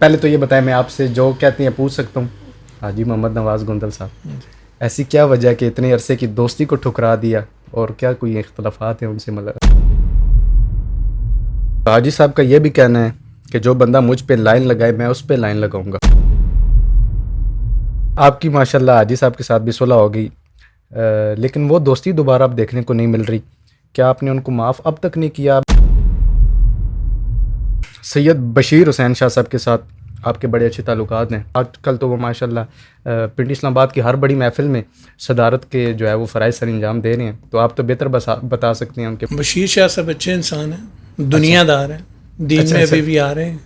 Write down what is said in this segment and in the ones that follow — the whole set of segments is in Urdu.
پہلے تو یہ بتائیں، میں آپ سے جو کہتے ہیں پوچھ سکتا ہوں؟ حاجی محمد نواز گندل صاحب، ایسی کیا وجہ ہے کہ اتنے عرصے کی دوستی کو ٹھکرا دیا، اور کیا کوئی اختلافات ہیں ان سے؟ مطلب حاجی صاحب کا یہ بھی کہنا ہے کہ جو بندہ مجھ پہ لائن لگائے میں اس پہ لائن لگاؤں گا۔ آپ کی ماشاءاللہ حاجی صاحب کے ساتھ بھی صلح ہو گئی، لیکن وہ دوستی دوبارہ اب دیکھنے کو نہیں مل رہی۔ کیا آپ نے ان کو معاف اب تک نہیں کیا؟ سید بشیر حسین شاہ صاحب کے ساتھ آپ کے بڑے اچھے تعلقات ہیں، آج کل تو وہ ماشاءاللہ پنڈی اسلام آباد کی ہر بڑی محفل میں صدارت کے جو ہے وہ فرائض سر انجام دے رہے ہیں، تو آپ تو بہتر بتا سکتے ہیں ان کے۔ بشیر شاہ صاحب اچھے انسان ہیں، دنیا دار ہیں، دین میں ابھی بھی آ رہے ہیں۔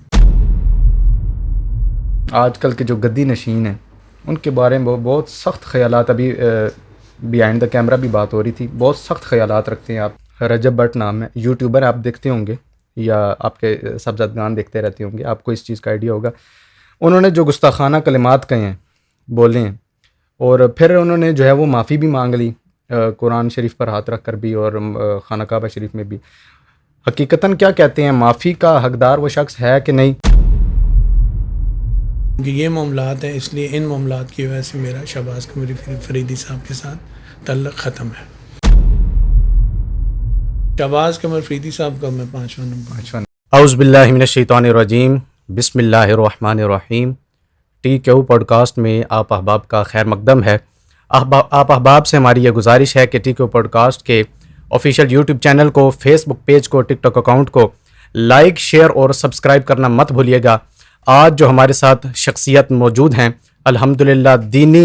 آج کل کے جو گدی نشین ہیں ان کے بارے میں بہت سخت خیالات، ابھی بیہائنڈ دا کیمرہ بھی بات ہو رہی تھی، بہت سخت خیالات رکھتے ہیں آپ۔ رجب بٹ نام ہے، یوٹیوبر آپ دیکھتے ہوں گے یا آپ کے سبزدگان دیکھتے رہتے ہوں گے، آپ کو اس چیز کا آئیڈیا ہوگا۔ انہوں نے جو گستاخانہ کلمات کہے ہیں، بولے ہیں، اور پھر انہوں نے جو ہے وہ معافی بھی مانگ لی، قرآن شریف پر ہاتھ رکھ کر بھی اور خانہ کعبہ شریف میں بھی۔ حقیقتاً کیا کہتے ہیں، معافی کا حقدار وہ شخص ہے کہ نہیں؟ کہ یہ معاملات ہیں، اس لیے ان معاملات کی وجہ سے میرا شہباز قمر فریدی صاحب کے ساتھ تعلق ختم ہے۔ شہباز قمر فریدی صاحب کا میں 5واں نمبر۔ اعوذ باللہ من الشیطان الرجیم، بسم اللہ الرحمن الرحیم۔ ٹی کیو پوڈ کاسٹ میں آپ احباب کا خیر مقدم ہے۔ آپ احباب سے ہماری یہ گزارش ہے کہ ٹی کیو پوڈ کاسٹ کے آفیشیل یوٹیوب چینل کو، فیس بک پیج کو، ٹک ٹاک اکاؤنٹ کو لائک، شیئر اور سبسکرائب کرنا مت بھولیے گا۔ آج جو ہمارے ساتھ شخصیت موجود ہیں، الحمدللہ دینی،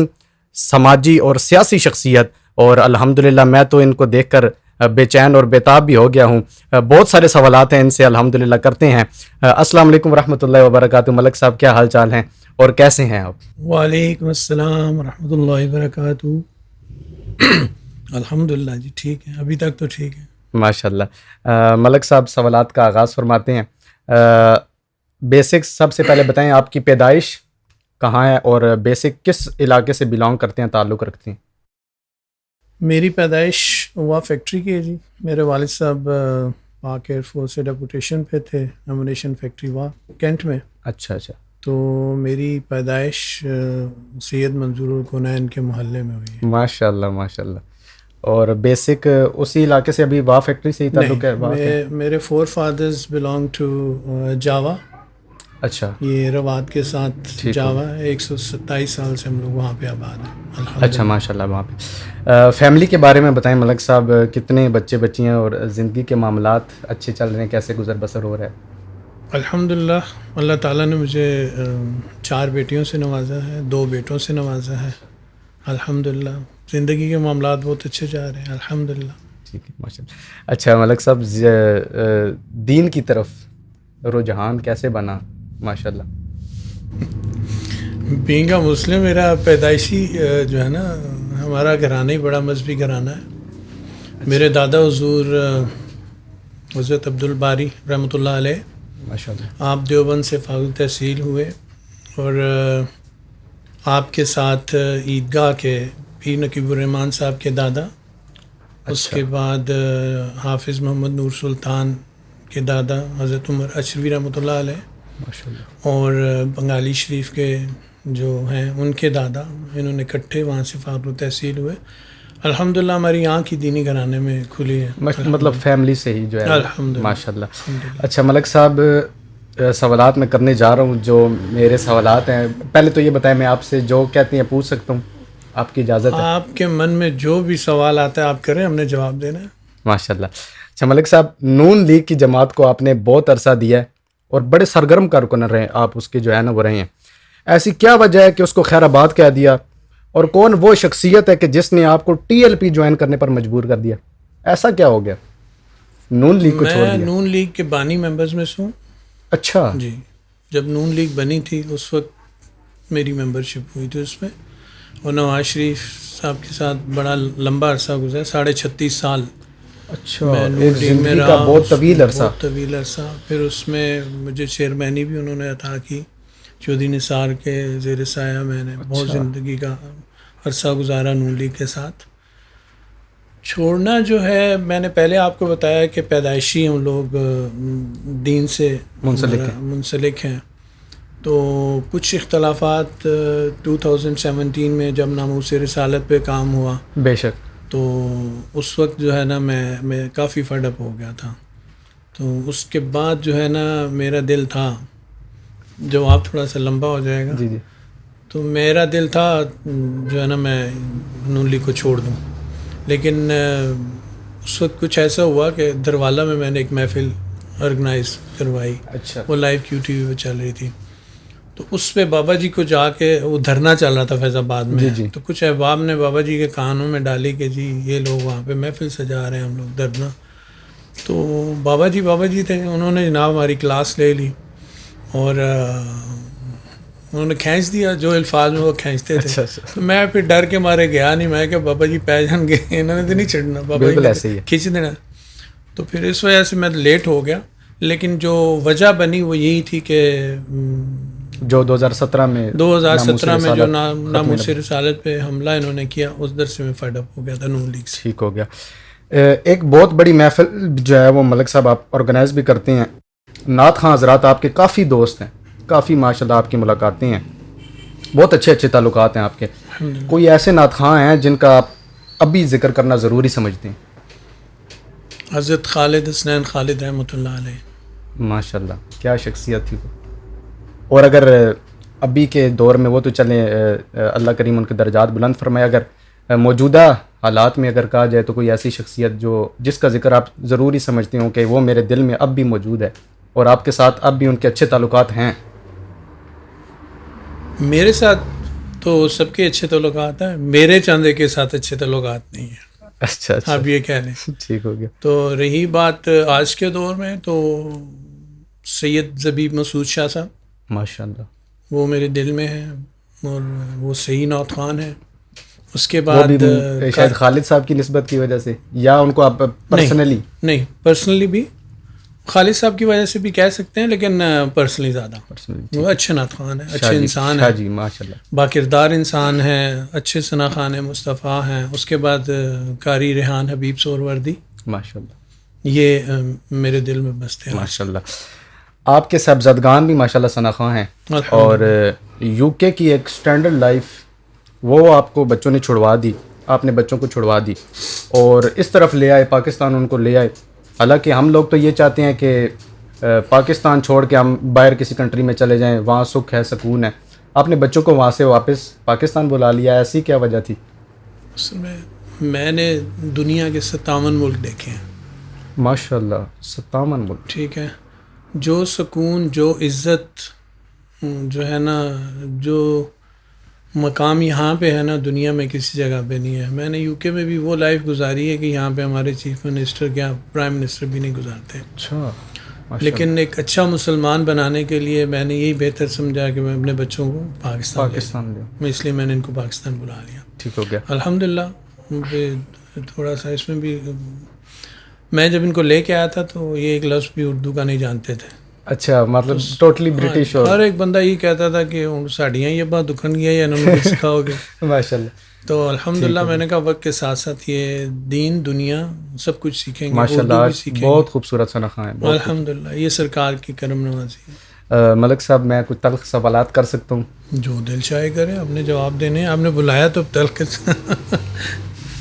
سماجی اور سیاسی شخصیت، اور الحمدللہ میں تو ان کو دیکھ کر بے چین اور بیتاب بھی ہو گیا ہوں۔ بہت سارے سوالات ہیں ان سے الحمدللہ کرتے ہیں۔ السلام علیکم ورحمۃ اللہ وبرکاتہ۔ ملک صاحب کیا حال چال ہیں اور کیسے ہیں آپ؟ وعلیکم السلام ورحمۃ اللہ وبرکاتہ۔ الحمدللہ جی ٹھیک ہے، ابھی تک تو ٹھیک ہے ماشاءاللہ۔ ملک صاحب سوالات کا آغاز فرماتے ہیں۔ بیسکس سب سے پہلے بتائیں، آپ کی پیدائش کہاں ہے اور بیسک کس علاقے سے بلانگ کرتے ہیں، تعلق رکھتے ہیں؟ میری پیدائش ہوا فیکٹری کی ہے جی۔ میرے والد صاحب پاک ایئر فورس سے ڈیپوٹیشن پہ تھے، ایمونیشن فیکٹری ہوا کینٹ میں۔ اچھا۔ تو میری پیدائش سید منظور الکونین کے محلے میں ہوئی ہے۔ ماشاءاللہ ماشاءاللہ۔ اور بیسک اسی علاقے سے ابھی واہ فیکٹری سے ہی تعلق ہے؟ میرے فور فادرز بلانگ ٹو جاوا۔ اچھا، یہ روات کے ساتھ جاوا، 127 سال سے ہم لوگ وہاں پہ آباد ہیں۔ اچھا ماشاءاللہ۔ وہاں پہ فیملی کے بارے میں بتائیں ملک صاحب، کتنے بچے بچیاں اور زندگی کے معاملات اچھے چل رہے ہیں، کیسے گزر بسر ہو رہا ہے؟ الحمدللہ، اللہ تعالیٰ نے مجھے 4 بیٹیوں سے نوازا ہے، 2 بیٹوں سے نوازا ہے۔ الحمدللہ زندگی کے معاملات بہت اچھے جا رہے ہیں، الحمدللہ۔ ٹھیک ہے ماشاءاللہ۔ اچھا ملک صاحب، دین کی طرف رجحان کیسے بنا؟ ماشاءاللہ۔ بینگ اے مسلم، میرا پیدائشی جو ہے نا، ہمارا گھرانہ ہی بڑا مذہبی گھرانہ ہے۔ میرے دادا حضور حضرت عبدالباری رحمۃ اللہ علیہ، ماشاءاللہ، آپ دیوبند سے فاضل تحصیل ہوئے، اور آپ کے ساتھ عیدگاہ کے پیر نقیب الرحمان صاحب کے دادا، اس کے بعد حافظ محمد نور سلطان کے دادا حضرت عمر اشرفی رحمۃ اللہ علیہ، ماشاءاللہ، اور بنگالی شریف کے جو ہیں ان کے دادا، انہوں نے اکٹھے وہاں سے فاضل تحصیل ہوئے۔ الحمدللہ ہماری آنکھ کی دینی گھرانے میں کھلی ہے، مطلب فیملی سے ہی جو ہے الحمدللہ ماشاءاللہ۔ اچھا ملک صاحب، سوالات میں کرنے جا رہا ہوں جو میرے سوالات ہیں۔ پہلے تو یہ بتائیں، میں آپ سے جو کہتے ہیں پوچھ سکتا ہوں؟ آپ کی اجازت ہے؟ آپ کے من میں جو بھی سوال آتا ہے آپ کریں، ہم نے جواب دینا ہے۔ ماشاءاللہ۔ اچھا ملک صاحب، نون لیگ کی جماعت کو آپ نے بہت عرصہ دیا ہے اور بڑے سرگرم کارکن رہے ہیں آپ، اس کے جو ہے نا وہ رہے ہیں۔ ایسی کیا وجہ ہے کہ اس کو خیر آباد کہہ دیا، اور کون وہ شخصیت ہے کہ جس نے آپ کو ٹی ایل پی جوائن کرنے پر مجبور کر دیا؟ ایسا کیا ہو گیا نون لیگ کو چھوڑ دیا؟ میں نون لیگ کے بانی ممبرز میں سے ہوں۔ اچھا جی، جب نون لیگ بنی تھی اس وقت میری ممبرشپ ہوئی تھی اس میں، اور نواز شریف صاحب کے ساتھ بڑا لمبا عرصہ گزرا، 36.5 سال۔ اچھا، ایک زندگی کا بہت طویل عرصہ۔ بہت طویل عرصہ۔ پھر اس میں مجھے چیئرمینی بھی انہوں نے عطا کی، چودھری نثار کے زیر سایہ میں نے بہت زندگی کا عرصہ گزارا نون لیگ کے ساتھ۔ چھوڑنا جو ہے، میں نے پہلے آپ کو بتایا کہ پیدائشی ہم لوگ دین سے منسلک ہیں، تو کچھ اختلافات 2017 میں جب ناموس رسالت پہ کام ہوا بے شک. تو اس وقت جو ہے نا میں کافی فیڈ اپ ہو گیا تھا. تو اس کے بعد جو ہے نا میرا دل تھا، جواب تھوڑا سا لمبا ہو جائے گا. جی جی. تو میرا دل تھا جو ہے نا میں نون لیگ کو چھوڑ دوں، لیکن اس وقت کچھ ایسا ہوا کہ دروالہ میں نے ایک محفل آرگنائز کروائی. اچھا. وہ لائیو QTV پہ چل رہی تھی. تو اس پہ بابا جی کو جا کے وہ دھرنا چل رہا تھا فیض آباد میں. جی جی. تو کچھ احباب نے بابا جی کے کانوں میں ڈالی کہ جی یہ لوگ وہاں پہ محفل سجا رہے ہیں، ہم لوگ دھرنا. تو بابا جی تھے، انہوں نے جناب ہماری کلاس لے لی اور انہوں نے کھینچ دیا جو الفاظ میں وہ کھینچتے تھے. تو میں پھر ڈر کے مارے گیا نہیں، میں کہ بابا جی پہ جان گے، انہوں نے تو نہیں چڑھنا، بابا جی کھینچ دینا. تو پھر اس وجہ سے میں لیٹ ہو گیا. لیکن جو وجہ بنی وہ یہی تھی کہ جو 2017 میں جو ناموس رسالت پہ حملہ انہوں نے کیا، اس در سے میں فیڈ اپ ہو گیا تھا نون لیگ سے. ٹھیک ہو گیا. ایک بہت بڑی محفل جو ہے وہ ملک صاحب آپ آرگنائز بھی کرتے ہیں. نعت خواں حضرات آپ کے کافی دوست ہیں، کافی ماشاء اللہ آپ کی ملاقاتیں ہیں، بہت اچھے تعلقات ہیں آپ کے. کوئی ایسے نعت خواں ہیں جن کا آپ ابھی ذکر کرنا ضروری سمجھتے ہیں؟ حضرت خالد حسنین خالد رحمۃ اللہ علیہ. ماشاء اللہ کیا شخصیت تھی وہ. اور اگر ابھی کے دور میں وہ تو چلیں اللہ کریم ان کے درجات بلند فرمائے، اگر موجودہ حالات میں اگر کہا جائے تو کوئی ایسی شخصیت جس کا ذکر آپ ضروری سمجھتے ہوں کہ وہ میرے دل میں اب بھی موجود ہے اور آپ کے ساتھ اب بھی ان کے اچھے تعلقات ہیں؟ میرے ساتھ تو سب کے اچھے تعلقات ہیں، میرے چاندے کے ساتھ اچھے تعلقات نہیں ہیں. اچھا آپ یہ کہہ لیں. ٹھیک ہو گیا. تو رہی بات آج کے دور میں، تو سید زبیب مسعود شاہ صاحب ماشاء اللہ وہ میرے دل میں ہیں اور وہ صحیح نعت خوان ہیں. اس کے بعد شاید خالد صاحب کی نسبت کی وجہ سے یا ان کو آپ پرسنلی؟ نہیں پرسنلی بھی خالد صاحب کی وجہ سے بھی کہہ سکتے ہیں، لیکن پرسنلی زیادہ. وہ اچھے نعت خوان ہیں، اچھے انسان ہیں، جی ماشاء اللہ، باکردار انسان ہیں، اچھے ثنا خوان ہیں، مصطفیٰ ہیں. اس کے بعد قاری ریحان حبیب سہروردی ماشاء اللہ، یہ میرے دل میں بستے ہیں ماشاء اللہ. آپ کے صاحبزادگان بھی ماشاء اللہ ثنا خواں ہیں، اور UK کی ایک سٹینڈرڈ لائف وہ آپ کو بچوں نے چھڑوا دی، آپ نے بچوں کو چھڑوا دی اور اس طرف لے آئے، پاکستان ان کو لے آئے. حالانکہ ہم لوگ تو یہ چاہتے ہیں کہ پاکستان چھوڑ کے ہم باہر کسی کنٹری میں چلے جائیں، وہاں سکھ ہے، سکون ہے. آپ نے بچوں کو وہاں سے واپس پاکستان بلا لیا، ایسی کیا وجہ تھی؟ میں نے دنیا کے 57 ملک دیکھے ہیں. ماشاء اللہ 57 ملک. ٹھیک ہے. جو سکون، جو عزت جو ہے نا، جو مقام یہاں پہ ہے نا، دنیا میں کسی جگہ پہ نہیں ہے. میں نے UK میں بھی وہ لائف گزاری ہے کہ یہاں پہ ہمارے چیف منسٹر کیا پرائم منسٹر بھی نہیں گزارتے. اچھا. لیکن ایک اچھا مسلمان بنانے کے لیے میں نے یہی بہتر سمجھا کہ میں اپنے بچوں کو پاکستان لیا. میں اس لیے میں نے ان کو پاکستان بلا لیا. ٹھیک ہو گیا. الحمدللہ. تھوڑا سا اس میں بھی میں جب ان کو لے کے آیا تھا تو یہ ایک لفظ بھی اردو کا نہیں جانتے تھے. اچھا، مطلب ٹوٹلی برٹش. ہر ایک بندہ یہ کہتا تھا کہ ساڑیاں یہ بات دکھن گیا یا انہوں نے سکھاؤ گے. ماشاء اللہ. تو الحمدللہ میں نے کہا وقت کے ساتھ ساتھ یہ دین دنیا سب کچھ سیکھیں گے. ماشاء اللہ بہت خوبصورت ثنا خواں ہے. الحمدللہ یہ سرکار کی کرم نوازی ہے. ملک صاحب میں کچھ تلخ سوالات کر سکتا ہوں؟ جو دل چاہے کرے. آپ نے جواب دینے ہیں، آپ نے بلایا تو تلخ.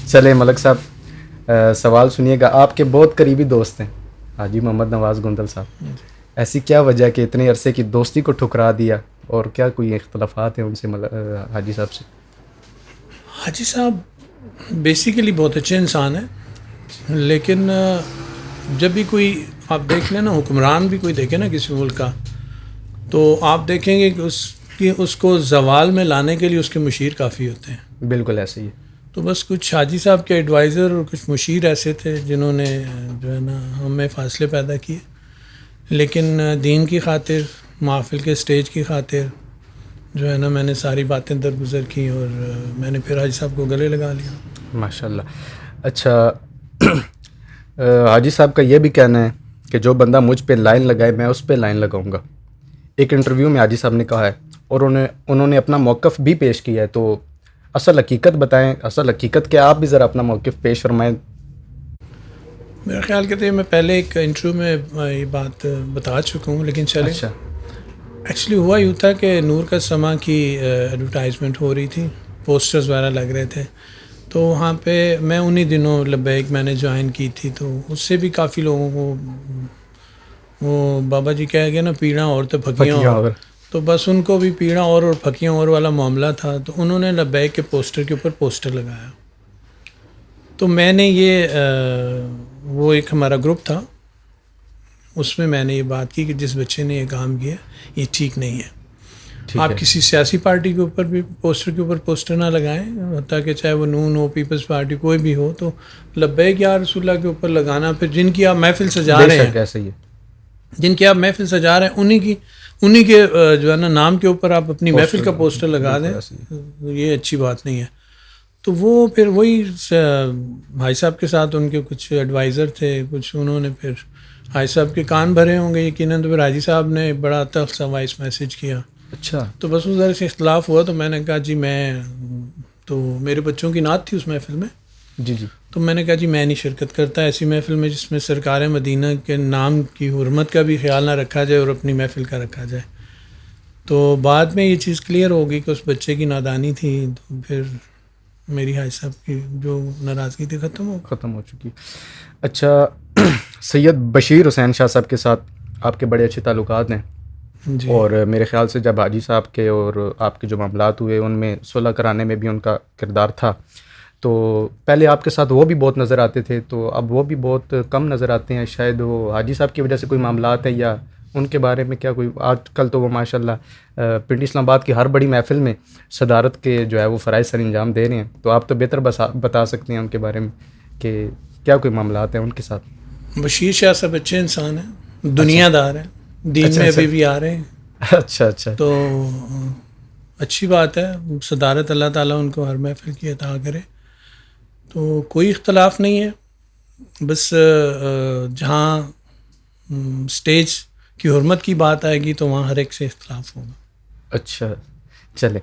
چلے ملک صاحب سوال سنیے گا. آپ کے بہت قریبی دوست ہیں حاجی محمد نواز گندل صاحب. ایسی کیا وجہ کہ اتنے عرصے کی دوستی کو ٹھکرا دیا، اور کیا کوئی اختلافات ہیں ان سے حاجی صاحب سے؟ حاجی صاحب بیسیکلی بہت اچھے انسان ہیں، لیکن جب بھی کوئی آپ دیکھ لیں نا، حکمران بھی کوئی دیکھے نا کسی ملک کا، تو آپ دیکھیں گے کہ اس کو زوال میں لانے کے لیے اس کے مشیر کافی ہوتے ہیں. بالکل ایسے ہی ہے. تو بس کچھ حاجی صاحب کے ایڈوائزر اور کچھ مشیر ایسے تھے جنہوں نے جو ہے نا ہمیں فاصلے پیدا کیے. لیکن دین کی خاطر، محفل کے سٹیج کی خاطر جو ہے نا میں نے ساری باتیں درگزر کی اور میں نے پھر حاجی صاحب کو گلے لگا لیا. ماشاء اللہ. اچھا حاجی صاحب کا یہ بھی کہنا ہے کہ جو بندہ مجھ پہ لائن لگائے میں اس پہ لائن لگاؤں گا. ایک انٹرویو میں حاجی صاحب نے کہا ہے اور انہوں نے اپنا موقف بھی پیش کیا ہے. تو اصل حقیقت بتائیں، اصل حقیقت کیا، آپ بھی ذرا اپنا موقف پیش فرمائیں. میرا خیال کہتے ہیں میں پہلے ایک انٹرویو میں یہ بات بتا چکا ہوں، لیکن چلیں. اچھا. ایکچولی ہوا یوں تھا کہ نور کا سما کی ایڈورٹائزمنٹ ہو رہی تھی، پوسٹرز وغیرہ لگ رہے تھے، تو وہاں پہ میں انہی دنوں لبیک میں نے جوائن کی تھی، تو اس سے بھی کافی لوگوں کو وہ بابا جی کہہ گئے نا پیڑاں اور تو پھکیاں اور، تو بس ان کو بھی پیڑاں اور پھکیاں اور والا معاملہ تھا، تو انہوں نے لبیک کے پوسٹر کے اوپر پوسٹر لگایا. تو میں نے یہ وہ ایک ہمارا گروپ تھا، اس میں نے یہ بات کی کہ جس بچے نے یہ کام کیا یہ ٹھیک نہیں ہے. آپ کسی سیاسی پارٹی کے اوپر بھی پوسٹر کے اوپر پوسٹر نہ لگائیں، حتیٰ کہ چاہے وہ نون ہو، پیپلز پارٹی کوئی بھی ہو، تو لبیک یا رسول اللہ کے اوپر لگانا، پھر جن کی آپ محفل سجا رہے ہیں، جن کی آپ محفل سجا رہے ہیں انہی کے جو ہے نا نام کے اوپر آپ اپنی محفل کا پوسٹر لگا دیں، یہ اچھی بات نہیں ہے. تو وہ پھر وہی بھائی صاحب کے ساتھ ان کے کچھ ایڈوائزر تھے، کچھ انہوں نے پھر حاجی صاحب کے کان بھرے ہوں گے یقیناً، تو پھر حاجی صاحب نے بڑا تلخ سا وائس میسیج کیا. اچھا. تو بس اس طرح سے اختلاف ہوا، تو میں نے کہا جی تو میرے بچوں کی نعت تھی اس محفل میں، جی جی، تو میں نے کہا جی میں نہیں شرکت کرتا ایسی محفل میں جس میں سرکار مدینہ کے نام کی حرمت کا بھی خیال نہ رکھا جائے اور اپنی محفل کا رکھا جائے. تو بعد میں یہ چیز کلیئر ہو گئی کہ اس بچے کی نادانی تھی، تو پھر میری حاج صاحب کی جو ناراضگی تھی ختم ہو چکی. اچھا، سید بشیر حسین شاہ صاحب کے ساتھ آپ کے بڑے اچھے تعلقات ہیں جی. اور میرے خیال سے جب حاجی صاحب کے اور آپ کے جو معاملات ہوئے ان میں صلح کرانے میں بھی ان کا کردار تھا. تو پہلے آپ کے ساتھ وہ بھی بہت نظر آتے تھے، تو اب وہ بھی بہت کم نظر آتے ہیں. شاید وہ حاجی صاحب کی وجہ سے کوئی معاملات ہیں، یا ان کے بارے میں کیا کوئی آج کل تو وہ ماشاء اللہ پنڈی اسلام آباد کی ہر بڑی محفل میں صدارت کے جو ہے وہ فرائض سر انجام دے رہے ہیں. تو آپ تو بہتر بتا سکتے ہیں ان کے بارے میں کہ کیا کوئی معاملات ہیں ان کے ساتھ. بشیر شاہ صاحب اچھے انسان ہیں، دنیا دار ہیں، دین میں ابھی بھی آ رہے ہیں. اچھا. تو اچھی بات ہے، صدارت اللہ تعالیٰ ان کو ہر محفل کی عطا کرے. تو کوئی اختلاف نہیں ہے، بس جہاں سٹیج کی حرمت کی بات آئے گی تو وہاں ہر ایک سے اختلاف ہوگا. اچھا چلے،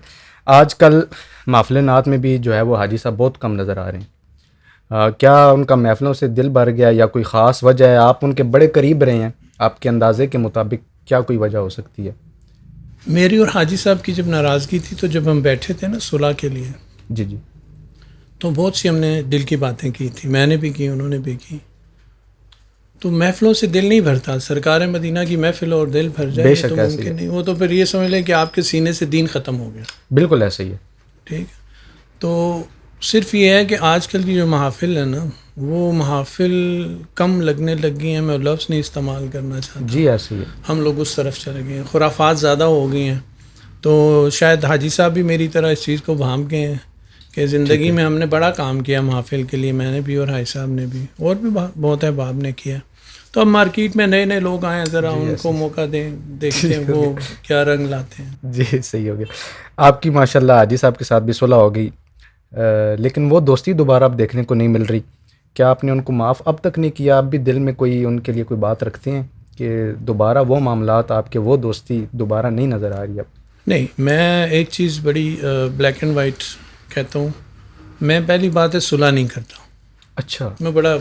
آج کل محفل نعت میں بھی جو ہے وہ حاجی صاحب بہت کم نظر آ رہے ہیں. کیا ان کا محفلوں سے دل بھر گیا یا کوئی خاص وجہ ہے؟ آپ ان کے بڑے قریب رہے ہیں، آپ کے اندازے کے مطابق کیا کوئی وجہ ہو سکتی ہے؟ میری اور حاجی صاحب کی جب ناراضگی تھی تو جب ہم بیٹھے تھے نا صلح کے لیے، جی، تو بہت سی ہم نے دل کی باتیں کی تھی، میں نے بھی کی، انہوں نے بھی کی. تو محفلوں سے دل نہیں بھرتا، سرکار مدینہ کی محفل اور دل بھر جائے تو ممکن نہیں. وہ تو پھر یہ سمجھ لیں کہ آپ کے سینے سے دین ختم ہو گیا. بالکل ایسے ہی ہے. ٹھیک. تو صرف یہ ہے کہ آج کل کی جو محافل ہے نا، وہ محافل کم لگنے لگ گئی ہیں. میں لفظ نہیں استعمال کرنا چاہتا. جی ایسے ہی ہے. ہم لوگ اس طرف چلے گئے ہیں، خرافات زیادہ ہو گئی ہیں. تو شاید حاجی صاحب بھی میری طرح اس چیز کو بھانپ گئے ہیں کہ زندگی میں ہم نے بڑا کام کیا محافل کے لیے، میں نے بھی اور حاجی صاحب نے بھی، اور بھی بہت احباب نے کیا. تو اب مارکیٹ میں نئے لوگ آئے ہیں، ذرا ان کو موقع دیں، دیکھتے ہیں وہ کیا رنگ لاتے ہیں. جی صحیح ہو گیا. آپ کی ماشاءاللہ حاجی صاحب کے ساتھ بھی صلح ہو گئی، لیکن وہ دوستی دوبارہ اب دیکھنے کو نہیں مل رہی. کیا آپ نے ان کو معاف اب تک نہیں کیا؟ آپ بھی دل میں کوئی ان کے لیے کوئی بات رکھتے ہیں کہ دوبارہ وہ معاملات، آپ کے وہ دوستی دوبارہ نہیں نظر آ رہی اب؟ نہیں، میں ایک چیز بڑی بلیک اینڈ وائٹ کہتا ہوں. میں پہلی بات ہے صلح نہیں کرتا. اچھا. میں بڑا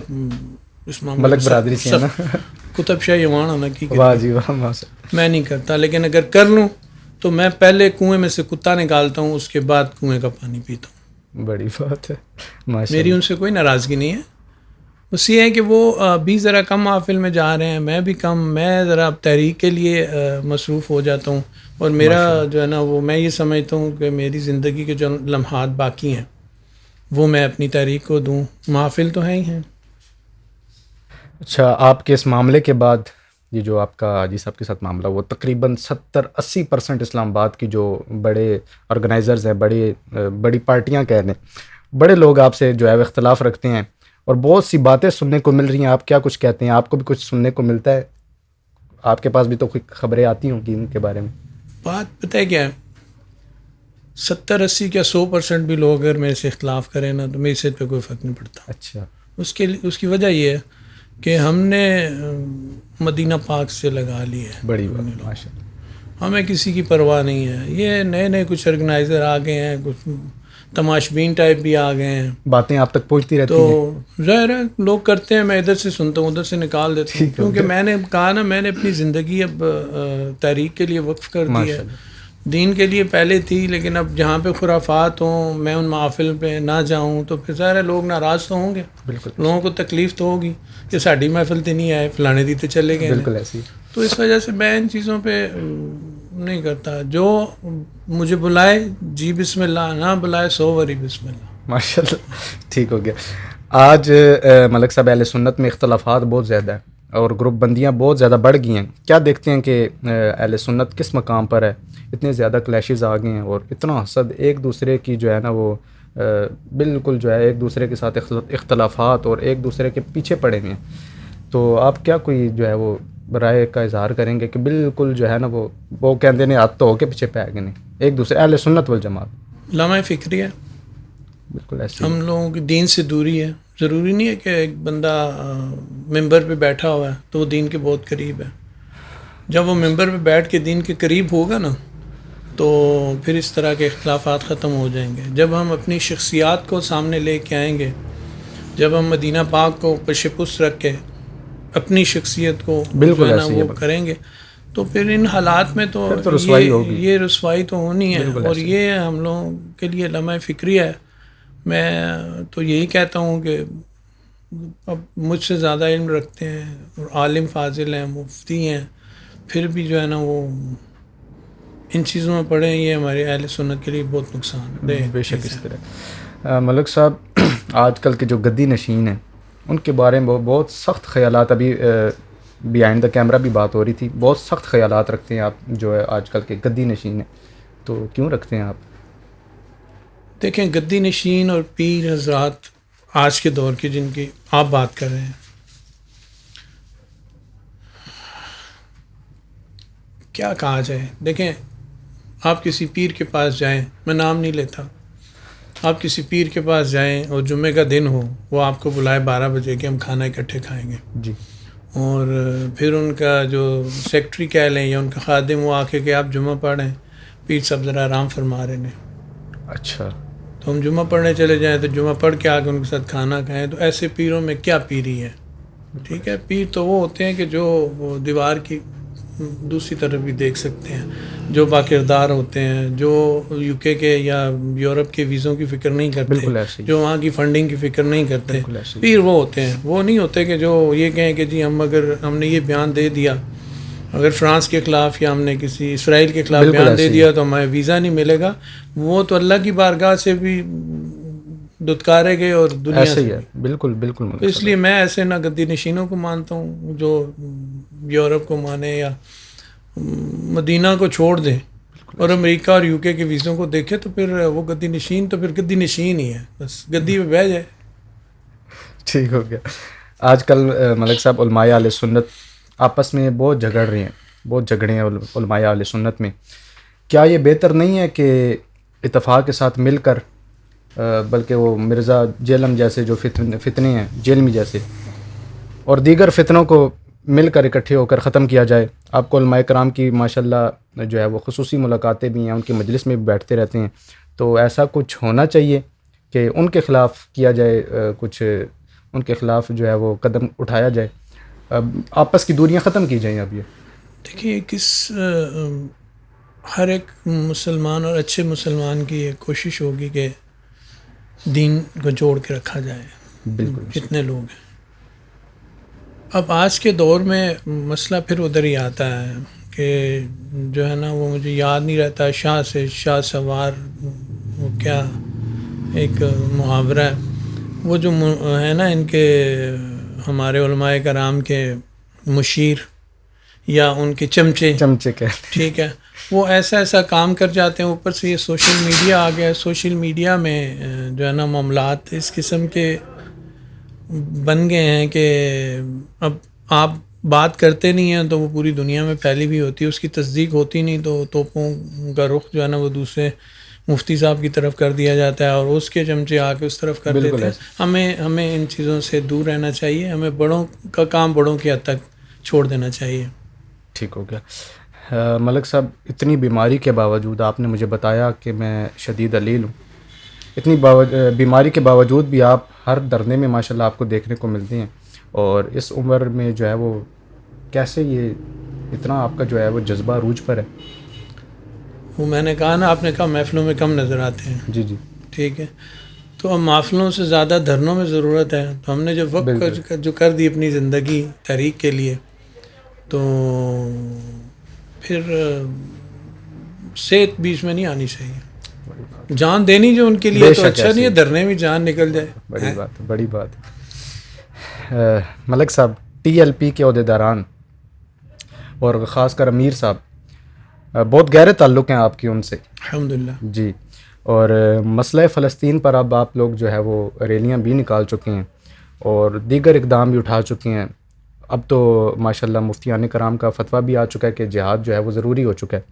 اس معاملے ملک برادری سے نا کتب شاہ یوان آنا کی واہ جی واہ، میں نہیں کرتا. لیکن اگر کر لوں تو میں پہلے کنویں میں سے کتا نکالتا ہوں، اس کے بعد کنویں کا پانی پیتا ہوں. بڑی بات ہے. میری ان سے کوئی ناراضگی نہیں ہے. بس یہ ہے کہ وہ بھی ذرا کم محافل میں جا رہے ہیں، میں بھی کم. میں ذرا تحریک کے لیے مصروف ہو جاتا ہوں، اور میرا جو ہے نا وہ میں یہ سمجھتا ہوں کہ میری زندگی کے جو لمحات باقی ہیں وہ میں اپنی تحریک کو دوں. محافل تو ہیں ہی ہیں. اچھا، آپ کے اس معاملے کے بعد یہ جو آپ کا حاجی صاحب کے ساتھ معاملہ، وہ تقریباً 70-80% اسلام آباد کی جو بڑے آرگنائزرز ہیں، بڑی پارٹیاں کہہ لیں، بڑے لوگ آپ سے جو ہے وہ اختلاف رکھتے ہیں اور بہت سی باتیں سننے کو مل رہی ہیں. آپ کیا کچھ کہتے ہیں؟ آپ کو بھی کچھ سننے کو ملتا ہے؟ آپ کے پاس بھی تو کوئی خبریں آتی ہوں گی ان کے بارے میں. بات پتہ ہے کیا ہے، 70-80 کیا 100% بھی لوگ اگر میرے سے اختلاف کریں نا تو میری صحت پہ کوئی فرق نہیں پڑتا. اچھا. اس کی وجہ یہ ہے کہ ہم نے مدینہ پاک سے لگا لی ہے. بڑی بات، ماشاءاللہ. ہمیں کسی کی پرواہ نہیں ہے. یہ نئے کچھ آرگنائزر آ گئے ہیں، کچھ تماشبین ٹائپ بھی آ گئے ہیں، باتیں آپ تک پہنچتی رہتی تو ہیں. ظاہر ہے لوگ کرتے ہیں، میں ادھر سے سنتا ہوں ادھر سے نکال دیتا ہوں، کیونکہ میں نے کہا نا میں نے اپنی زندگی اب تحریک کے لیے وقف کر دی ہے. ماشاء اللہ. دین کے لیے پہلے تھی، لیکن اب جہاں پہ خرافات ہوں میں ان محافل پہ نہ جاؤں تو پھر ظاہر ہے لوگ ناراض تو ہوں گے، بالکل لوگوں کو تکلیف تو ہوگی کہ ساڈی محفل تے نہیں آئے، فلانے دی تے چلے گئے. بالکل ایسی. تو اس وجہ سے میں ان چیزوں پہ نہیں کرتا. جو مجھے بلائے جی بسم اللہ، نہ بلائے 100 وری بسم اللہ. ماشاء اللہ. ٹھیک ہو گیا. آج ملک صاحب اہل سنت میں اختلافات بہت زیادہ ہیں اور گروپ بندیاں بہت زیادہ بڑھ گئی ہیں. کیا دیکھتے ہیں کہ اہل سنت کس مقام پر ہے؟ اتنے زیادہ کلیشز آ گئے ہیں اور اتنا حسد ایک دوسرے کی جو ہے نا وہ بالکل جو ہے ایک دوسرے کے ساتھ اختلافات اور ایک دوسرے کے پیچھے پڑے ہوئے ہیں. تو آپ کیا کوئی جو ہے وہ رائے کا اظہار کریں گے کہ بالکل جو ہے نا وہ کہتے ہیں آپ تو ہو کے پیچھے پہ گئے نہیں ایک دوسرے اہل سنت والجماعت؟ لمحہ فکری ہے، بالکل ایسے ہم لوگوں کی دین سے دوری ہے. ضروری نہیں ہے کہ ایک بندہ ممبر پہ بیٹھا ہوا ہے تو وہ دین کے بہت قریب ہے. جب وہ ممبر پہ بیٹھ کے دین کے قریب ہوگا نا تو پھر اس طرح کے اختلافات ختم ہو جائیں گے. جب ہم اپنی شخصیات کو سامنے لے کے آئیں گے، جب ہم مدینہ پاک کو پش پس رکھ کے اپنی شخصیت کو جو ہے نا وہ کریں گے تو پھر ان حالات میں تو یہ رسوائی تو ہونی ہے. اور یہ ہم لوگوں کے لیے لمحہ فکری ہے. میں تو یہی کہتا ہوں کہ اب مجھ سے زیادہ علم رکھتے ہیں اور عالم فاضل ہیں، مفتی ہیں، پھر بھی جو ہے نا وہ ان چیزوں میں پڑھیں، یہ ہمارے اہل سنت کے لیے بہت نقصان ہے. بے شک اس طرح. ملک صاحب آج کل کے جو گدی نشین ہیں ان کے بارے میں بہت سخت خیالات، ابھی بیہائنڈ دا کیمرہ بھی بات ہو رہی تھی، بہت سخت خیالات رکھتے ہیں آپ جو ہے آج کل کے گدی نشین ہیں. تو کیوں رکھتے ہیں آپ؟ دیکھیں گدی نشین اور پیر حضرات آج کے دور کی جن کی آپ بات کر رہے ہیں، کیا کہا جائے. دیکھیں آپ کسی پیر کے پاس جائیں، میں نام نہیں لیتا، آپ کسی پیر کے پاس جائیں اور جمعے کا دن ہو، وہ آپ کو بلائے 12 بجے کہ ہم کھانا اکٹھے کھائیں گے جی، اور پھر ان کا جو سیکٹری کہہ لیں یا ان کا خادم وہ آ کے کہ آپ جمعہ پڑھیں، پیر صاحب ذرا آرام فرما رہے ہیں. اچھا، تو ہم جمعہ پڑھنے چلے جائیں تو جمعہ پڑھ کے آ کے ان کے ساتھ کھانا کھائیں. تو ایسے پیروں میں کیا پیری ہے؟ ٹھیک ہے، پیر تو وہ ہوتے ہیں کہ جو وہ دیوار کی دوسری طرف بھی دیکھ سکتے ہیں، جو باکردار ہوتے ہیں، جو UK کے یا یورپ کے ویزوں کی فکر نہیں کرتے، جو وہاں کی فنڈنگ کی فکر نہیں کرتے. پیر وہ ہوتے ہیں، وہ نہیں ہوتے کہ جو یہ کہیں کہ جی ہم نے یہ بیان دے دیا، اگر فرانس کے خلاف یا ہم نے کسی اسرائیل کے خلاف بیان دے دیا تو ہمیں ویزا نہیں ملے گا. وہ تو اللہ کی بارگاہ سے بھی دتکارے گئے اور دنیا سے بھی. بالکل بالکل. اس لیے میں ایسے نہ گدی نشینوں کو مانتا ہوں جو یورپ کو مانے یا مدینہ کو چھوڑ دیں اور امریکہ اور UK کے ویزوں کو دیکھے تو پھر وہ گدی نشین تو پھر گدی نشین ہی ہے، بس گدی پہ بیٹھ جائے. ٹھیک ہو گیا. آج کل ملک صاحب علماء اہل سنت آپس میں بہت جھگڑ رہی ہیں، بہت جھگڑے ہیں علماء اہل سنت میں. کیا یہ بہتر نہیں ہے کہ اتفاق کے ساتھ مل کر، بلکہ وہ مرزا جیلم جیسے جو فتنے ہیں، جیلمی جیسے اور دیگر فتنوں کو مل کر اکٹھے ہو کر ختم کیا جائے؟ آپ کو علماء کرام کی ماشاءاللہ جو ہے وہ خصوصی ملاقاتیں بھی ہیں، ان کی مجلس میں بھی بیٹھتے رہتے ہیں. تو ایسا کچھ ہونا چاہیے کہ ان کے خلاف کیا جائے، کچھ ان کے خلاف جو ہے وہ قدم اٹھایا جائے، آپس کی دوریاں ختم کی جائیں. اب یہ دیکھیے ہر ایک مسلمان اور اچھے مسلمان کی یہ کوشش ہوگی کہ دین کو جوڑ کے رکھا جائے. بالکل جتنے لوگ ہیں اب آج کے دور میں مسئلہ پھر ادھر ہی آتا ہے کہ جو ہے نا وہ مجھے یاد نہیں رہتا، شاہ سے شاہ سوار، وہ کیا ایک محاورہ ہے وہ جو ہے نا ان کے ہمارے علماء کرام کے مشیر یا ان کے چمچے کے، ٹھیک ہے، وہ ایسا کام کر جاتے ہیں. اوپر سے یہ سوشل میڈیا آ گیا، سوشل میڈیا میں جو ہے نا معاملات اس قسم کے بن گئے ہیں کہ اب آپ بات کرتے نہیں ہیں تو وہ پوری دنیا میں پھیلی ہوئی ہوتی ہے، اس کی تصدیق ہوتی نہیں تو توپوں کا رخ جو ہے نا وہ دوسرے مفتی صاحب کی طرف کر دیا جاتا ہے اور اس کے چمچے آ کے اس طرف کر دیتے ہیں. ہمیں ان چیزوں سے دور رہنا چاہیے، ہمیں بڑوں کا کام بڑوں کی حد تک چھوڑ دینا چاہیے. ٹھیک ہو گیا. ملک صاحب اتنی بیماری کے باوجود آپ نے مجھے بتایا کہ میں شدید علیل ہوں، اتنی بیماری کے باوجود بھی آپ ہر دھرنے میں ماشاءاللہ آپ کو دیکھنے کو ملتے ہیں، اور اس عمر میں جو ہے وہ کیسے یہ اتنا آپ کا جو ہے وہ جذبہ عروج پر ہے؟ وہ میں نے کہا نا، آپ نے کہا محفلوں میں کم نظر آتے ہیں، جی جی ٹھیک ہے، تو اب محفلوں سے زیادہ دھرنوں میں ضرورت ہے، تو ہم نے جو وقت جو کر دی اپنی زندگی تحریک کے لیے، تو پھر صحت بیچ میں نہیں آنی چاہیے، جان دینی جو ان کے لیے تو اچھا نہیں ہے دھرنے میں جان نکل جائے، بڑی بات ہے، بڑی بات ہے۔ ملک صاحب، ٹی ایل پی کے عہدیداران اور خاص کر امیر صاحب بہت گہرے تعلق ہیں آپ کی ان سے، الحمدللہ جی، اور مسئلہ فلسطین پر اب آپ لوگ جو ہے وہ ریلیاں بھی نکال چکے ہیں اور دیگر اقدام بھی اٹھا چکے ہیں۔ اب تو ماشاءاللہ مفتیان کرام کا فتویٰ بھی آ چکا ہے کہ جہاد جو ہے وہ ضروری ہو چکا ہے،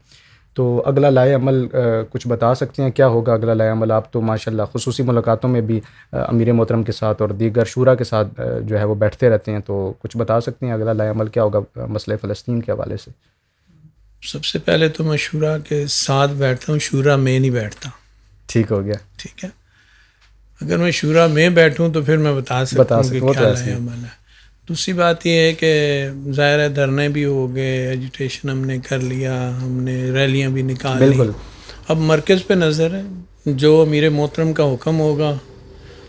تو اگلا لائے عمل کچھ بتا سکتے ہیں؟ کیا ہوگا اگلا لائے عمل؟ آپ تو ماشاءاللہ خصوصی ملاقاتوں میں بھی امیر محترم کے ساتھ اور دیگر شورا کے ساتھ جو ہے وہ بیٹھتے رہتے ہیں، تو کچھ بتا سکتے ہیں اگلا لائے عمل کیا ہوگا مسئلہ فلسطین کے حوالے سے؟ سب سے پہلے تو میں شورا کے ساتھ بیٹھتا ہوں، شورا میں نہیں بیٹھتا، ٹھیک ہو گیا، ٹھیک ہے، اگر میں شورا میں بیٹھوں تو پھر میں بتا سکتا ہوں کہ کیا لائے عمل ہے۔ دوسری بات یہ ہے کہ ظاہر ہے دھرنے بھی ہو گئے، ایجوٹیشن ہم نے کر لیا، ہم نے ریلیاں بھی نکال لی، اب مرکز پہ نظر ہے، جو امیر محترم کا حکم ہوگا،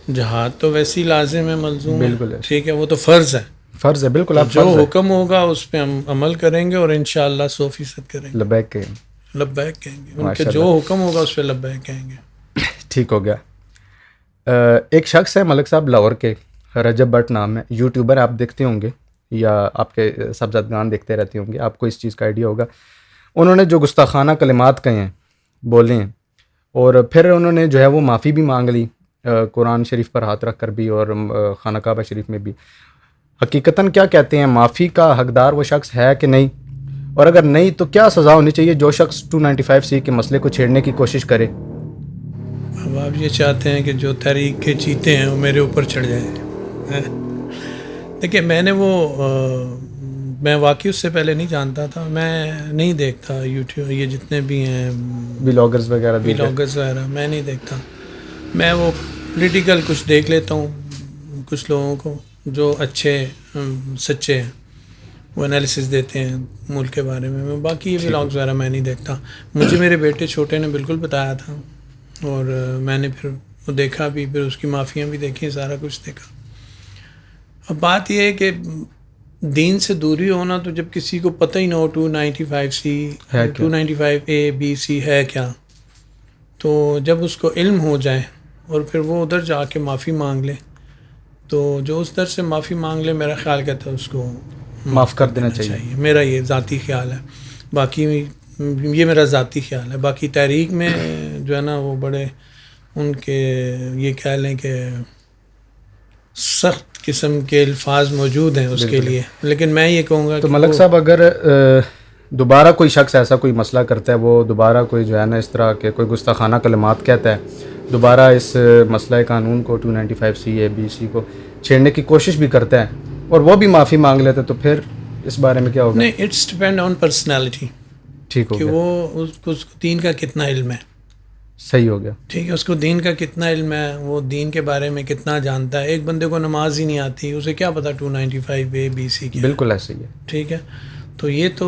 جہاد تو ویسی لازم ہے، ملزوم ہے، ٹھیک ہے، وہ تو فرض ہے، فرض ہے، بالکل، جو حکم ہوگا اس پہ ہم عمل کریں گے اور انشاءاللہ 100% کریں گے، لبیک کہیں گے، لبیک کہیں گے، ان کے جو حکم ہوگا اس پہ لبیک کہیں گے۔ ٹھیک ہو گیا۔ ایک شخص ہے ملک صاحب لاہور کے، رجب بٹ نام ہے، یوٹیوبر، آپ دیکھتے ہوں گے یا آپ کے سبزدگان دیکھتے رہتے ہوں گے، آپ کو اس چیز کا آئیڈیا ہوگا۔ انہوں نے جو گستاخانہ کلمات کہے ہیں، بولے ہیں، اور پھر انہوں نے جو ہے وہ معافی بھی مانگ لی، قرآن شریف پر ہاتھ رکھ کر بھی اور خانہ کعبہ شریف میں بھی۔ حقیقتاً کیا کہتے ہیں، معافی کا حقدار وہ شخص ہے کہ نہیں؟ اور اگر نہیں تو کیا سزا ہونی چاہیے جو شخص 295C کے مسئلے کو چھیڑنے کی کوشش کرے؟ اب آپ یہ چاہتے ہیں کہ جو تحریک کے چیتے ہیں وہ میرے اوپر چڑھ جائیں؟ دیکھیے، میں نے میں واقعی اس سے پہلے نہیں جانتا تھا، میں نہیں دیکھتا یوٹیوب، یہ جتنے بھی ہیں ولاگرز وغیرہ، میں نہیں دیکھتا، میں وہ پولیٹیکل کچھ دیکھ لیتا ہوں، کچھ لوگوں کو جو اچھے سچے ہیں وہ انالیسس دیتے ہیں ملک کے بارے میں باقی یہ ولاگز وغیرہ میں نہیں دیکھتا۔ مجھے میرے بیٹے چھوٹے نے بالکل بتایا تھا، اور میں نے پھر وہ دیکھا بھی، پھر اس کی معافیاں بھی دیکھی، سارا کچھ دیکھا۔ اب بات یہ ہے کہ دین سے دوری ہونا، تو جب کسی کو پتہ ہی نہ ہو 295C 295A B C ہے کیا، تو جب اس کو علم ہو جائے اور پھر وہ ادھر جا کے معافی مانگ لے، تو جو اس در سے معافی مانگ لے، میرا خیال کہتا ہے اس کو معاف کر دینا چاہیے، میرا یہ ذاتی خیال ہے، باقی یہ میرا ذاتی خیال ہے۔ باقی تحریک میں جو ہے نا وہ بڑے ان کے یہ کہہ لیں کہ سخت قسم کے الفاظ موجود ہیں اس کے لیے، لیکن میں یہ کہوں گا تو ملک صاحب اگر دوبارہ کوئی شخص ایسا کوئی مسئلہ کرتا ہے، وہ دوبارہ کوئی جو ہے نا اس طرح کے کوئی گستاخانہ کلمات کہتا ہے، دوبارہ اس مسئلہ قانون کو 295C A B C کو چھیڑنے کی کوشش بھی کرتا ہے اور وہ بھی معافی مانگ لیتا ہے، تو پھر اس بارے میں کیا ہوگا؟ نہیں، اٹس ڈیپینڈ آن پرسنالٹی، ٹھیک ہو کہ گیا، وہ اس کو دین کا کتنا علم ہے، صحیح ہو گیا، ٹھیک ہے، اس کو دین کا کتنا علم ہے، وہ دین کے بارے میں کتنا جانتا ہے۔ ایک بندے کو نماز ہی نہیں آتی، اسے کیا پتا 295A B C کیا ہے؟ بالکل ایسے ہی ہے، ٹھیک ہے، تو یہ تو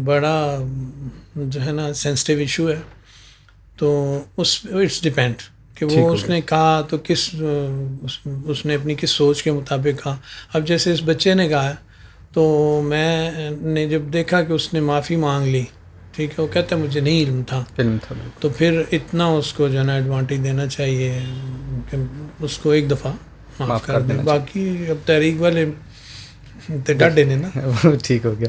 بڑا جو ہے نا سینسٹیو ایشو ہے، تو اٹس ڈیپینڈ کہ وہ اس نے کہا تو اس نے اپنی کس سوچ کے مطابق کہا۔ اب جیسے اس بچے نے کہا، تو میں نے جب دیکھا کہ اس نے معافی مانگ لی، ٹھیک ہے، وہ کہتا ہے مجھے نہیں علم تھا، تو پھر اتنا اس کو جو ہے نا ایڈوانٹیج دینا چاہیے کہ اس کو ایک دفعہ معاف کر دیں، باقی اب تحریک والے ڈٹ دینے نا۔ ٹھیک ہو گیا۔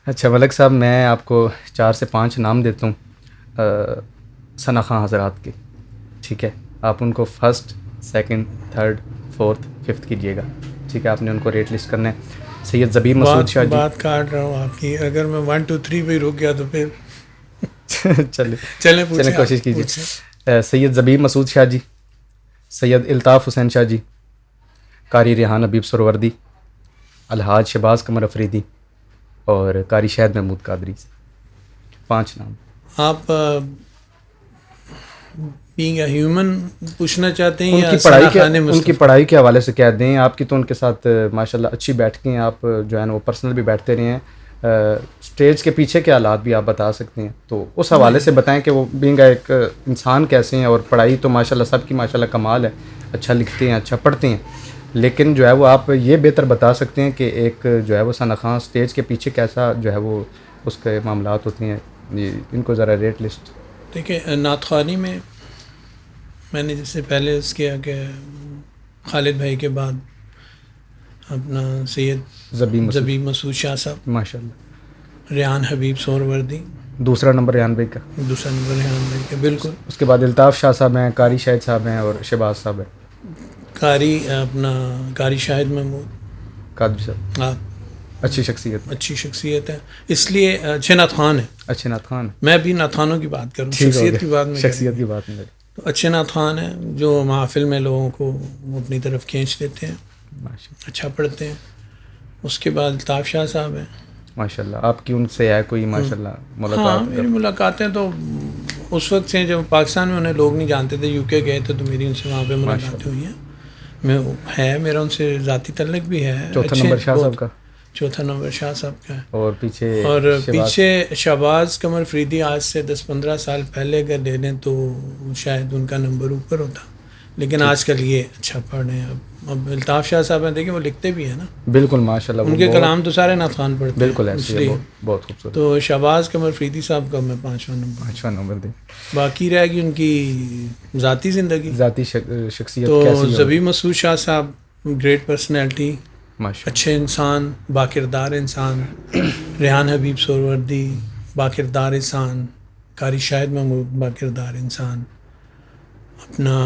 اچھا ملک صاحب، میں آپ کو 4 سے 5 نام دیتا ہوں ثنا خان حضرات کے، ٹھیک ہے، آپ ان کو 1st 2nd 3rd 4th 5th کیجیے گا، ٹھیک ہے، آپ نے ان کو ریٹ لسٹ کرنا ہے۔ سید زبیب مسعود شاہ جی، بات کاٹ رہا ہوں آپ کی، اگر میں 1 2 3 پہ رک گیا تو پھر چلیں کوشش کیجیے۔ سید زبیب مسعود شاہ جی، سید الطاف حسین شاہ جی، قاری ریحان حبیب سروردی، الحاج شہباز قمر افریدی اور قاری شہد محمود قادری، 5 نام۔ آپ بینگ اے ہیومن پوچھنا چاہتے ہیں ان یا کی پڑھائی کے ثناخان ان کی مصطفیٰ؟ پڑھائی کے حوالے سے کیا دیں آپ کی؟ تو ان کے ساتھ ماشاء اللہ اچھی بیٹھتی ہیں آپ جو ہے نا وہ پرسنل بھی بیٹھتے رہے ہیں, اسٹیج کے پیچھے کے حالات بھی آپ بتا سکتے ہیں, تو اس حوالے سے بتائیں کہ وہ بینگ ایک انسان کیسے ہیں. اور پڑھائی تو ماشاء اللہ سب کی ماشاء اللہ کمال ہے, اچھا لکھتے ہیں, اچھا پڑھتے ہیں, لیکن جو ہے وہ آپ یہ بہتر بتا سکتے ہیں کہ ایک جو ہے وہ ثنا خان اسٹیج کے پیچھے کیسا جو ہے وہ اس کے معاملات ہوتے ہیں. ان کو ذرا ریٹ لسٹ. دیکھیں نعت خوانی میں میں نے جیسے پہلے اس کیا کہ خالد بھائی کے بعد اپنا سید زبی مسعود شاہ صاحب, ماشاء اللہ, ریحان حبیب سہروردی, دوسرا نمبر ریحان بھائی کا, دوسرا نمبر ریحان بھائی کا, بالکل. اس کے بعد الطاف شاہ صاحب ہیں, قاری شاہد صاحب ہیں, اور شہباز صاحب ہیں. قاری شاہد محمود قادری صاحب آپ اچھی شخصیت, اچھی شخصیت ہے, اس لیے اچھے نعت خوان ہیں. اچھے نعت خوان, میں بھی نعت خوانوں کی بات کروں, ٹھیک ہو شخصیت گیا, کی بات میں شخصیت کی بات میں. تو اچھے نعت خوان ہیں جو محافل میں لوگوں کو اپنی طرف کھینچ لیتے ہیں, اچھا پڑھتے ہیں. اس کے بعد الطاف شاہ صاحب ہیں. ماشاء اللہ, آپ کی ان سے ہے کوئی ماشاء اللہ ملاقات؟ ہاں میری ملاقاتیں تو اس وقت سے جب پاکستان میں انہیں لوگ نہیں جانتے تھے, یو کے گئے تھے تو میری ان سے وہاں پہ ملاقاتیں ہوئی ہیں. میرا ان سے ذاتی تعلق بھی ہے. چوتھا نمبر شاہ صاحب کا, چوتھا نمبر شاہ صاحب کا ہے. اور پیچھے شہباز قمر فریدی آج سے 10-15 سال پہلے اگر لے لیں تو شاید ان کا نمبر اوپر ہوتا, لیکن آج کل یہ اچھا پڑھ رہے ہیں. اب الطاف شاہ صاحب ہیں, دیکھیں وہ لکھتے بھی ہیں نا, بالکل ماشاء اللہ, ان کے کلام تو سارے نعت خوان پڑھتے ہیں, بالکل ایسے بہت خوبصورت. تو شہباز قمر فریدی صاحب کا میں 5واں نمبر دیں. باقی رہ گی ان کی ذاتی زندگی, ذاتی شخصیت. تو زبی مسعود شاہ صاحب گریٹ پرسنالٹی, ماشاء اچھے انسان, باکردار انسان. ریحان حبیب سہروردی باکردار انسان, قاری شاہد محمود باکردار انسان, اپنا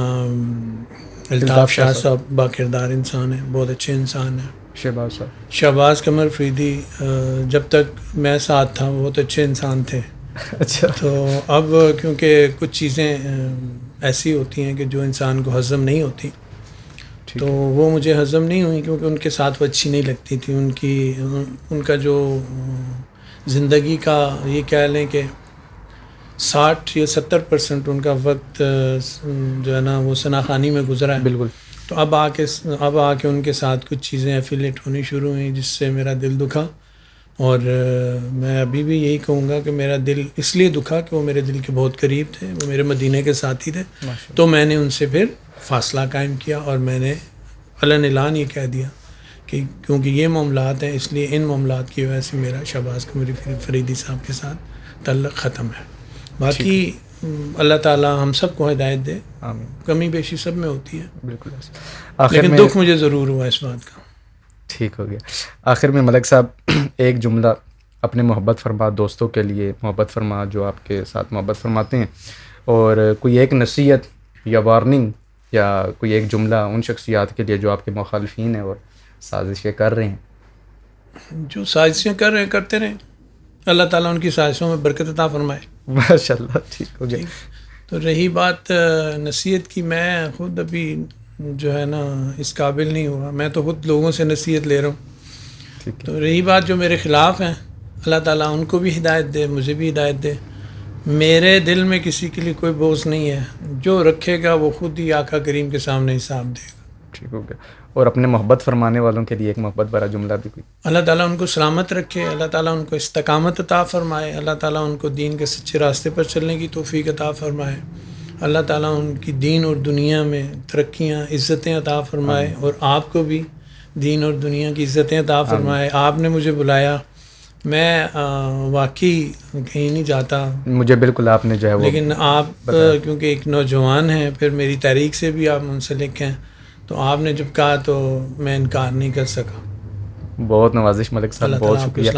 الطاف شاہ صاحب باکردار انسان ہے, بہت اچھے انسان ہیں. شہباز صاحب, شہباز قمر فریدی جب تک میں ساتھ تھا بہت اچھے انسان تھے. اچھا, تو اب کیونکہ کچھ چیزیں ایسی ہوتی ہیں کہ جو انسان کو ہضم نہیں ہوتی, تو وہ مجھے ہضم نہیں ہوئی کیونکہ ان کے ساتھ وہ اچھی نہیں لگتی تھی. ان کا جو زندگی کا یہ کہہ لیں کہ 60 یا 70% ان کا وقت جو ہے نا وہ ثنا خوانی میں گزرا ہے. بالکل. تو اب آ کے ان کے ساتھ کچھ چیزیں ایفیلیٹ ہونی شروع ہوئیں جس سے میرا دل دکھا, اور میں ابھی بھی یہی کہوں گا کہ میرا دل اس لیے دکھا کہ وہ میرے دل کے بہت قریب تھے, وہ میرے مدینے کے ساتھی تھے. تو میں نے ان سے پھر فاصلہ قائم کیا اور میں نے علن اعلان یہ کہہ دیا کہ کیونکہ یہ معاملات ہیں اس لیے ان معاملات کی وجہ سے میرا شہباز قمر فریدی صاحب کے ساتھ تعلق ختم ہے. باقی اللہ تعالیٰ ہم سب کو ہدایت دے, آمین. کمی بیشی سب میں ہوتی ہے, بالکل, لیکن دکھ مجھے ضرور ہوا اس بات کا. ٹھیک ہو گیا. آخر میں ملک صاحب ایک جملہ اپنے محبت فرما دوستوں کے لیے محبت فرما جو آپ کے ساتھ محبت فرماتے ہیں, اور کوئی ایک نصیحت یا وارننگ یا کوئی ایک جملہ ان شخصیات کے لیے جو آپ کے مخالفین ہیں اور سازشیں کر رہے ہیں. جو سازشیں کر رہے ہیں کرتے رہیں, اللہ تعالیٰ ان کی سازشوں میں برکت عطا فرمائے. ماشاء اللہ, ٹھیک ہو گیا. تو رہی بات نصیحت کی, میں خود ابھی جو ہے نا اس قابل نہیں ہوا, میں تو خود لوگوں سے نصیحت لے رہا ہوں. تو رہی بات جو میرے خلاف ہیں, اللہ تعالیٰ ان کو بھی ہدایت دے, مجھے بھی ہدایت دے. میرے دل میں کسی کے لیے کوئی بوجھ نہیں ہے, جو رکھے گا وہ خود ہی آقا کریم کے سامنے حساب دے گا. ٹھیک ہو گیا. اور اپنے محبت فرمانے والوں کے لیے ایک محبت بھرا جملہ بھی کوئی؟ اللہ تعالیٰ ان کو سلامت رکھے, اللہ تعالیٰ ان کو استقامت عطا فرمائے, اللہ تعالیٰ ان کو دین کے سچے راستے پر چلنے کی توفیق عطا فرمائے, اللہ تعالیٰ ان کی دین اور دنیا میں ترقیاں عزتیں عطا فرمائے, اور آپ کو بھی دین اور دنیا کی عزتیں عطا فرمائے. آپ نے مجھے بلایا, میں واقعی کہیں نہیں جاتا, مجھے بالکل آپ نے جو ہے وہ, لیکن آپ کیونکہ ایک نوجوان ہیں, پھر میری تحریک سے بھی آپ منسلک ہیں, تو آپ نے جب کہا تو میں انکار نہیں کر سکا. بہت نوازش ملک صاحب, بہت شکریہ.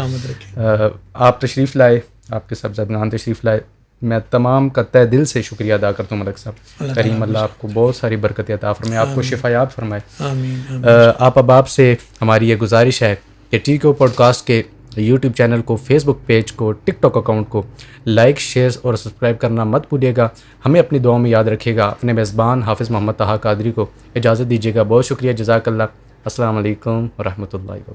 آپ تشریف لائے, آپ کے صاحبزادگان تشریف لائے, میں تمام کا تہ دل سے شکریہ ادا کرتا ہوں ملک صاحب. کریم اللہ آپ کو بہت ساری برکت عطا فرمائے, آپ کو شفایاب فرمائے. آمین. آپ سے ہماری یہ گزارش ہے کہ ٹی کیو پوڈ کاسٹ کے یوٹیوب چینل کو, فیس بک پیج کو, ٹک ٹاک اکاؤنٹ کو لائک, شیئر اور سبسکرائب کرنا مت بھولیے گا. ہمیں اپنی دعاؤں میں یاد رکھیے گا. اپنے میزبان حافظ محمد طہا قادری کو اجازت دیجیے گا. بہت شکریہ, جزاک اللہ. السلام علیکم ورحمۃ اللہ وبرکاتہ.